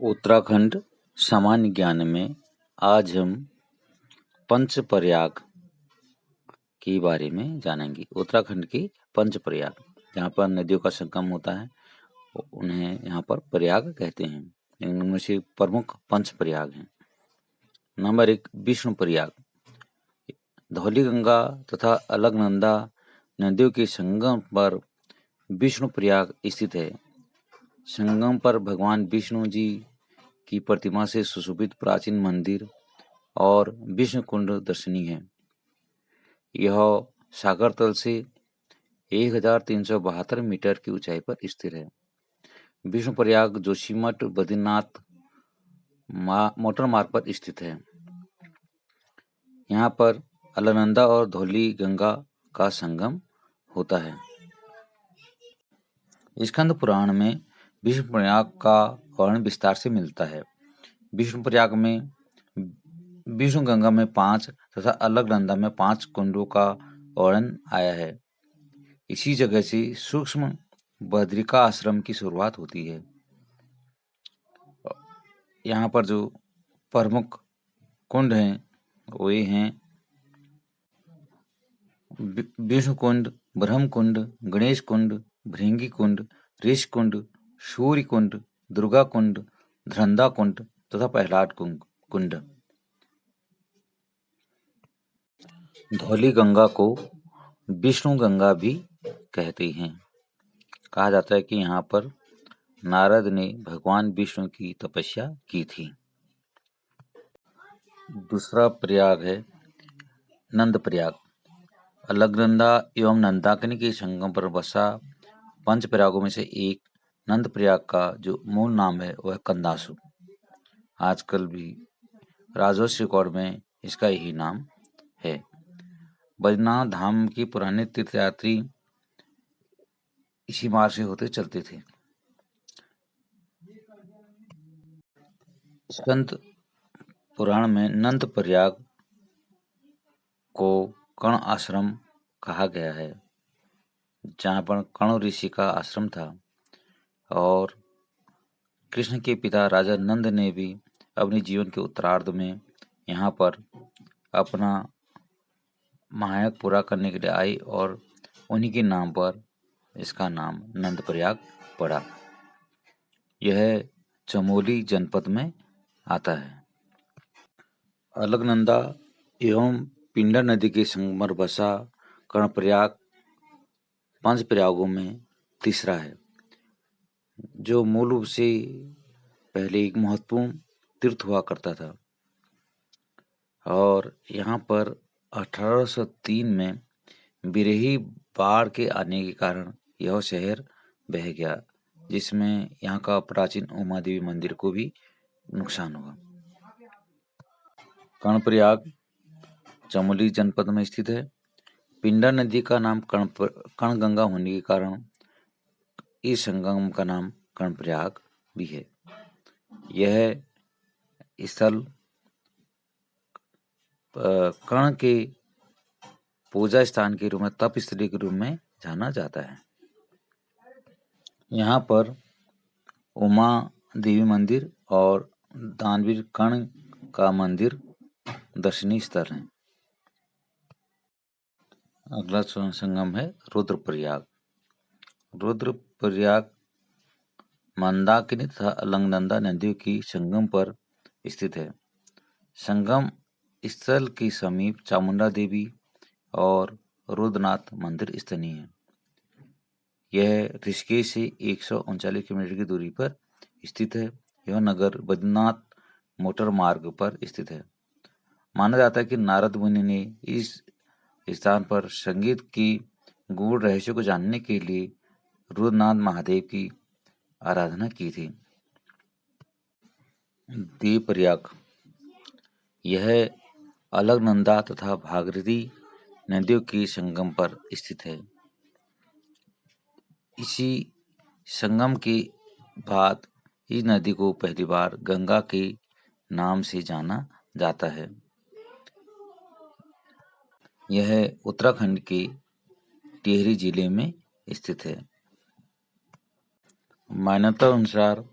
उत्तराखंड सामान्य ज्ञान में आज हम पंचप्रयाग के बारे में जानेंगे। उत्तराखंड के पंचप्रयाग, जहाँ पर नदियों का संगम होता है, उन्हें यहाँ पर प्रयाग कहते हैं। इनमें से प्रमुख पंचप्रयाग हैं। नंबर 1, विष्णु प्रयाग। धौली गंगा तथा अलकनंदा नदियों के संगम पर विष्णु प्रयाग स्थित है। संगम पर भगवान विष्णु जी की प्रतिमा से सुशोभित प्राचीन मंदिर और विष्णु कुंड दर्शनीय है। यह सागर तल से 1372 मीटर की ऊंचाई पर स्थित है। विष्णु प्रयाग जोशीमठ बद्रीनाथ मोटर मार्ग पर स्थित है। यहाँ पर अलकनंदा और धौली गंगा का संगम होता है। स्कंद पुराण में विष्णु प्रयाग का वर्णन विस्तार से मिलता है। विष्णु प्रयाग में विष्णु गंगा में 5 तथा अलकनंदा में 5 कुंडों का वर्णन आया है। इसी जगह से सूक्ष्म बद्रिका आश्रम की शुरुआत होती है। यहाँ पर जो प्रमुख कुंड हैं वो ये हैं विष्णु कुंड, ब्रह्म कुंड, गणेश कुंड, भृंगी कुंड, ऋषि कुंड, सूर्य कुंड, दुर्गा कुंड, धरंदा कुंड तथा प्रहलाद कुंड। धौली गंगा को विष्णु गंगा भी कहते हैं। कहा जाता है कि यहाँ पर नारद ने भगवान विष्णु की तपस्या की थी। दूसरा प्रयाग है नंद प्रयाग। अलकनंदा एवं मंदाकिनी के संगम पर बसा पंच प्रयागों में से एक नंद प्रयाग का जो मूल नाम है वह कंदासु। आजकल भी राजवंश रिकॉर्ड में इसका यही नाम है। बद्रीनाथ धाम की पुराने तीर्थयात्री इसी मार्ग से होते चलते थे। स्कंद पुराण में नंद प्रयाग को कर्ण आश्रम कहा गया है, जहाँ पर कर्ण ऋषि का आश्रम था और कृष्ण के पिता राजा नंद ने भी अपने जीवन के उत्तरार्ध में यहाँ पर अपना महायज्ञ पूरा करने के लिए आए और उन्हीं के नाम पर इसका नाम नंद प्रयाग पड़ा। यह चमोली जनपद में आता है। अलकनंदा एवं पिंडर नदी के संगम पर बसा कर्णप्रयाग पंच प्रयागों में तीसरा है, जो मूल रूप से पहले एक महत्वपूर्ण तीर्थ हुआ करता था और यहाँ पर 1803 में बिरही बाढ़ के आने के कारण यह शहर बह गया, जिसमें यहाँ का प्राचीन उमा देवी मंदिर को भी नुकसान हुआ। कर्णप्रयाग चमोली जनपद में स्थित है। पिंडर नदी का नाम कर्णगंगा होने के कारण इस संगम का नाम कर्णप्रयाग भी है। यह स्थल कर्ण के पूजा स्थान के रूप में, तप स्थली के रूप में जाना जाता है। यहाँ पर उमा देवी मंदिर और दानवीर कर्ण का मंदिर दर्शनीय स्थल है। अगला संगम है रुद्रप्रयाग। रुद्रप्रयाग मंदाकिनी तथा अलकनंदा नदियों की संगम पर स्थित है। संगम स्थल के समीप चामुंडा देवी और रुद्रनाथ मंदिर स्थानीय है। यह ऋषिकेश से 139 किलोमीटर की दूरी पर स्थित है। यह नगर बद्रीनाथ मोटर मार्ग पर स्थित है। माना जाता है कि नारद मुनि ने इस स्थान पर संगीत की गूढ़ रहस्य को जानने के लिए रुद्रनाथ महादेव की आराधना की थी। देवप्रयाग यह अलकनंदा तथा भागीरथी नदियों के संगम पर स्थित है। इसी संगम के बाद इस नदी को पहली बार गंगा के नाम से जाना जाता है। यह उत्तराखंड के टिहरी जिले में स्थित है। मान्यता अनुसार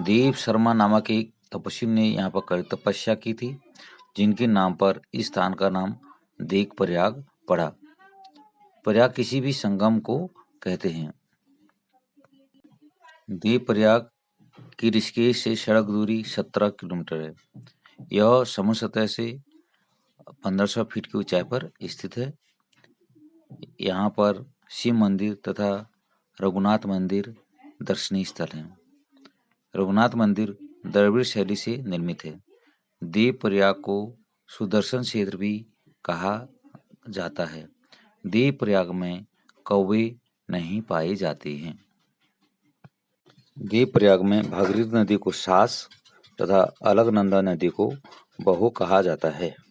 देव शर्मा नामक एक तपस्वी ने यहाँ पर कड़ी तपस्या की थी, जिनके नाम पर इस स्थान का नाम देव प्रयाग पड़ा। प्रयाग किसी भी संगम को कहते हैं। देव प्रयाग की ऋषिकेश से सड़क दूरी 17 किलोमीटर है। यह समुद्र सतह से 1500 फीट की ऊंचाई पर स्थित है। यहाँ पर शिव मंदिर तथा रघुनाथ मंदिर दर्शनीय स्थल हैं। रघुनाथ मंदिर द्रविड़ शैली से निर्मित है। देव प्रयाग को सुदर्शन क्षेत्र भी कहा जाता है। देव प्रयाग में कौवे नहीं पाए जाते हैं। देव प्रयाग में भागीरथी नदी को सास तथा अलकनंदा नदी को बहो कहा जाता है।